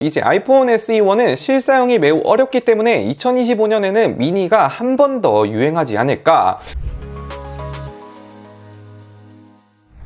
이제 아이폰 SE1은 실사용이 매우 어렵기 때문에 2025년에는 미니가 한 번 더 유행하지 않을까.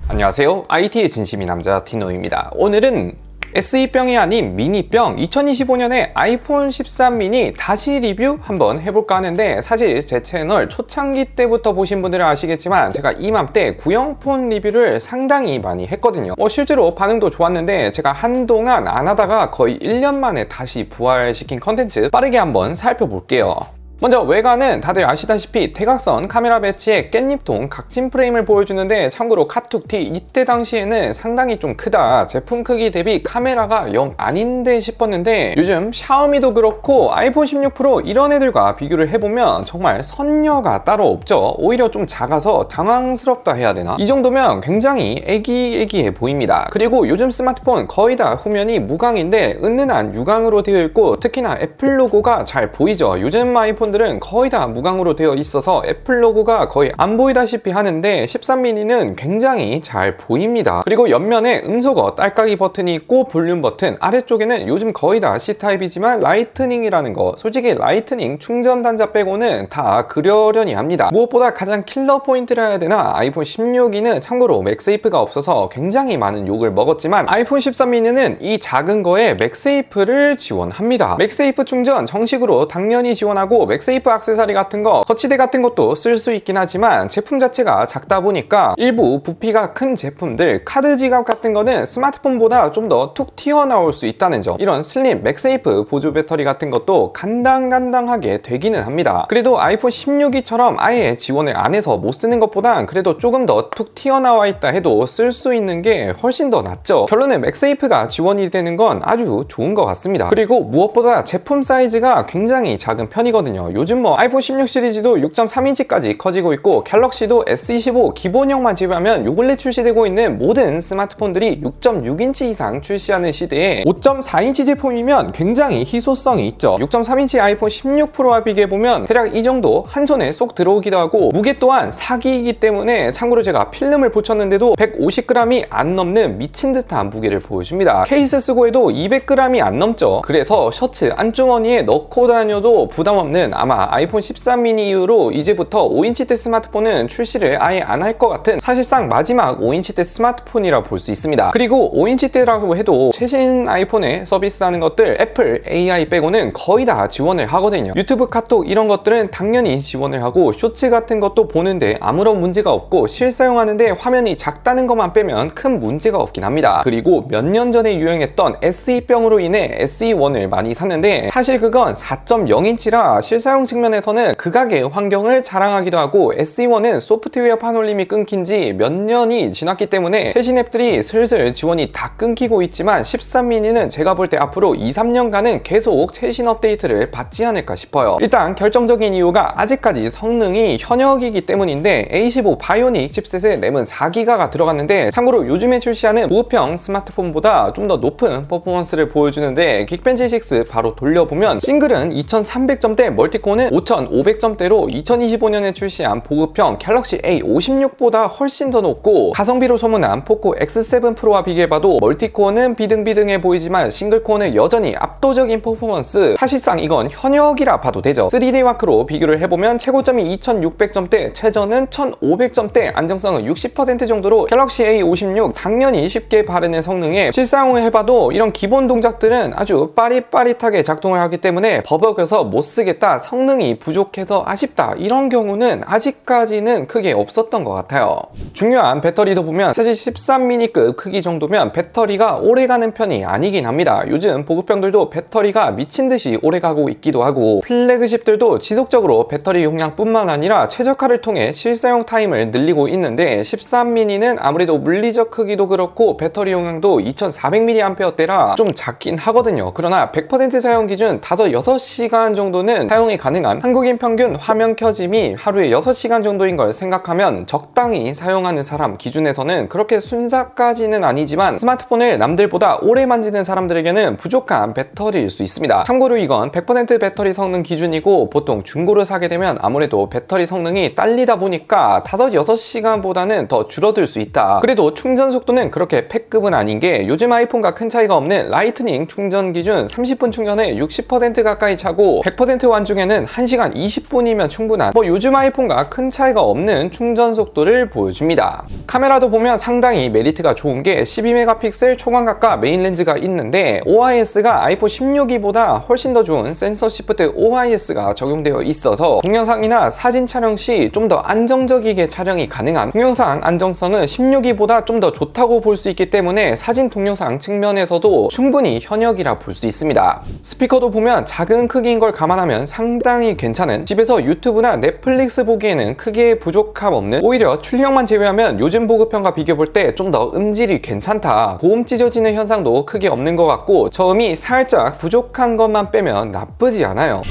안녕하세요, IT의 진심인 남자 디노입니다. 오늘은 SE병이 아닌 미니병 2025년에 아이폰 13 미니 다시 리뷰 한번 해볼까 하는데, 사실 제 채널 초창기 때부터 보신 분들은 아시겠지만 제가 이맘때 구형폰 리뷰를 상당히 많이 했거든요. 실제로 반응도 좋았는데 제가 한동안 안 하다가 거의 1년 만에 다시 부활시킨 컨텐츠 빠르게 한번 살펴볼게요. 먼저 외관은 다들 아시다시피 대각선 카메라 배치에 깻잎통 각진 프레임을 보여주는데, 참고로 카툭티 이때 당시에는 상당히 좀 크다, 제품 크기 대비 카메라가 영 아닌데 싶었는데, 요즘 샤오미도 그렇고 아이폰 16 프로 이런 애들과 비교를 해보면 정말 선녀가 따로 없죠. 오히려 좀 작아서 당황스럽다 해야 되나? 이 정도면 굉장히 애기애기해 보입니다. 그리고 요즘 스마트폰 거의 다 후면이 무광인데 은은한 유광으로 되어 있고, 특히나 애플 로고가 잘 보이죠. 요즘 아이폰들은 거의 다 무광으로 되어 있어서 애플 로고가 거의 안 보이다시피 하는데 13 미니는 굉장히 잘 보입니다. 그리고 옆면에 음소거 딸깍이 버튼이 있고 볼륨 버튼, 아래쪽에는 요즘 거의 다 C타입이지만 라이트닝이라는 거, 솔직히 라이트닝 충전 단자 빼고는 다 그러려니 합니다. 무엇보다 가장 킬러 포인트라 해야 되나, 아이폰 16이는 참고로 맥세이프가 없어서 굉장히 많은 욕을 먹었지만 아이폰 13 미니는 이 작은 거에 맥세이프를 지원합니다. 맥세이프 충전 정식으로 당연히 지원하고, 맥세이프 액세서리 같은 거, 거치대 같은 것도 쓸 수 있긴 하지만 제품 자체가 작다 보니까 일부 부피가 큰 제품들, 카드 지갑 같은 거는 스마트폰보다 좀 더 툭 튀어나올 수 있다는 점, 이런 슬림 맥세이프 보조 배터리 같은 것도 간당간당하게 되기는 합니다. 그래도 아이폰 16이처럼 아예 지원을 안 해서 못 쓰는 것보단 그래도 조금 더 툭 튀어나와 있다 해도 쓸 수 있는 게 훨씬 더 낫죠. 결론은 맥세이프가 지원이 되는 건 아주 좋은 것 같습니다. 그리고 무엇보다 제품 사이즈가 굉장히 작은 편이거든요. 요즘 아이폰 16 시리즈도 6.3인치까지 커지고 있고, 갤럭시도 S25 기본형만 제외하면 요 근래 출시되고 있는 모든 스마트폰들이 6.6인치 이상 출시하는 시대에 5.4인치 제품이면 굉장히 희소성이 있죠. 6.3인치 아이폰 16 프로와 비교해보면 대략 이 정도 한 손에 쏙 들어오기도 하고, 무게 또한 사기이기 때문에 참고로 제가 필름을 붙였는데도 150g이 안 넘는 미친 듯한 무게를 보여줍니다. 케이스 쓰고 해도 200g이 안 넘죠. 그래서 셔츠 안주머니에 넣고 다녀도 부담 없는, 아마 아이폰 13 미니 이후로 이제부터 5인치대 스마트폰은 출시를 아예 안 할 것 같은 사실상 마지막 5인치대 스마트폰이라 볼 수 있습니다. 그리고 5인치대라고 해도 최신 아이폰에 서비스하는 것들 애플 AI 빼고는 거의 다 지원을 하거든요. 유튜브, 카톡 이런 것들은 당연히 지원을 하고, 쇼츠 같은 것도 보는데 아무런 문제가 없고, 실사용하는데 화면이 작다는 것만 빼면 큰 문제가 없긴 합니다. 그리고 몇 년 전에 유행했던 SE병으로 인해 SE1을 많이 샀는데, 사실 그건 4.0인치라 실사용 측면에서는 극악의 환경을 자랑하기도 하고, SE1은 소프트웨어 판올림이 끊긴 지 몇 년이 지났기 때문에 최신 앱들이 슬슬 지원이 다 끊기고 있지만 13 미니는 제가 볼 때 앞으로 2-3년간은 계속 최신 업데이트를 받지 않을까 싶어요. 일단 결정적인 이유가 아직까지 성능이 현역이기 때문인데, A15 바이오닉 칩셋에 램은 4기가가 들어갔는데, 참고로 요즘에 출시하는 무흡형 스마트폰보다 좀 더 높은 퍼포먼스를 보여주는데, 긱벤치 6 바로 돌려보면 싱글은 2300점대, 멀티코어는 5500점대로 2025년에 출시한 보급형 갤럭시 A56보다 훨씬 더 높고, 가성비로 소문난 포코 X7 프로와 비교해봐도 멀티코어는 비등비등해 보이지만 싱글코어는 여전히 압도적인 퍼포먼스, 사실상 이건 현역이라 봐도 되죠. 3D 마크로 비교를 해보면 최고점이 2600점대, 최저는 1500점대, 안정성은 60% 정도로 갤럭시 A56 당연히 쉽게 바르는 성능에 실사용을 해봐도 이런 기본 동작들은 아주 빠릿빠릿하게 작동을 하기 때문에 버벅여서 못 쓰겠다, 성능이 부족해서 아쉽다, 이런 경우는 아직까지는 크게 없었던 것 같아요. 중요한 배터리도 보면 사실 13 미니급 크기 정도면 배터리가 오래가는 편이 아니긴 합니다. 요즘 보급형들도 배터리가 미친듯이 오래가고 있기도 하고, 플래그십들도 지속적으로 배터리 용량뿐만 아니라 최적화를 통해 실사용 타임을 늘리고 있는데, 13 미니는 아무래도 물리적 크기도 그렇고 배터리 용량도 2400mAh대라 좀 작긴 하거든요. 그러나 100% 사용 기준 5-6시간 정도는 사용에 사용이 가능한 한국인 평균 화면 켜짐이 하루에 6시간 정도인 걸 생각하면 적당히 사용하는 사람 기준에서는 그렇게 순삭까지는 아니지만 스마트폰을 남들보다 오래 만지는 사람들에게는 부족한 배터리일 수 있습니다. 참고로 이건 100% 배터리 성능 기준이고 보통 중고를 사게 되면 아무래도 배터리 성능이 딸리다 보니까 5-6시간보다는 더 줄어들 수 있다. 그래도 충전 속도는 그렇게 패급은 아닌 게 요즘 아이폰과 큰 차이가 없는 라이트닝 충전 기준 30분 충전에 60% 가까이 차고 100% 완중에는 1시간 20분이면 충분한 요즘 아이폰과 큰 차이가 없는 충전 속도를 보여줍니다. 카메라도 보면 상당히 메리트가 좋은 게 12메가픽셀 초광각과 메인 렌즈가 있는데 OIS가 아이폰 16이보다 훨씬 더 좋은 센서 시프트 OIS가 적용되어 있어서 동영상이나 사진 촬영 시 좀 더 안정적이게 촬영이 가능한 동영상 안정성은 16이보다 좀 더 좋다고 볼 수 있기 때문에 사진 동영상 측면에서도 충분히 현역이라 볼 수 있습니다. 스피커도 보면 작은 크기인 걸 감안하면 상당히 괜찮은, 집에서 유튜브나 넷플릭스 보기에는 크게 부족함 없는, 오히려 출력만 제외하면 요즘 보급형과 비교해 볼 때 좀 더 음질이 괜찮다, 고음 찢어지는 현상도 크게 없는 것 같고 저음이 살짝 부족한 것만 빼면 나쁘지 않아요.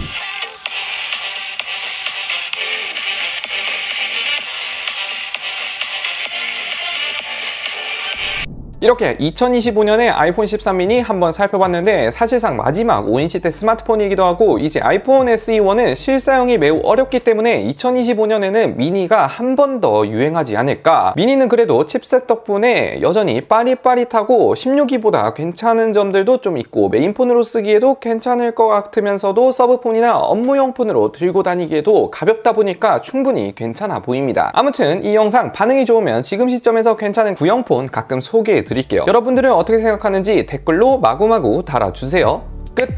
이렇게 2025년에 아이폰 13 미니 한번 살펴봤는데 사실상 마지막 5인치대 스마트폰이기도 하고 이제 아이폰 SE1은 실사용이 매우 어렵기 때문에 2025년에는 미니가 한 번 더 유행하지 않을까. 미니는 그래도 칩셋 덕분에 여전히 빠릿빠릿하고 16기보다 괜찮은 점들도 좀 있고 메인폰으로 쓰기에도 괜찮을 것 같으면서도 서브폰이나 업무용 폰으로 들고 다니기에도 가볍다 보니까 충분히 괜찮아 보입니다. 아무튼 이 영상 반응이 좋으면 지금 시점에서 괜찮은 구형폰 가끔 소개해드릴게요. 여러분들은 어떻게 생각하는지 댓글로 마구마구 달아주세요. 끝!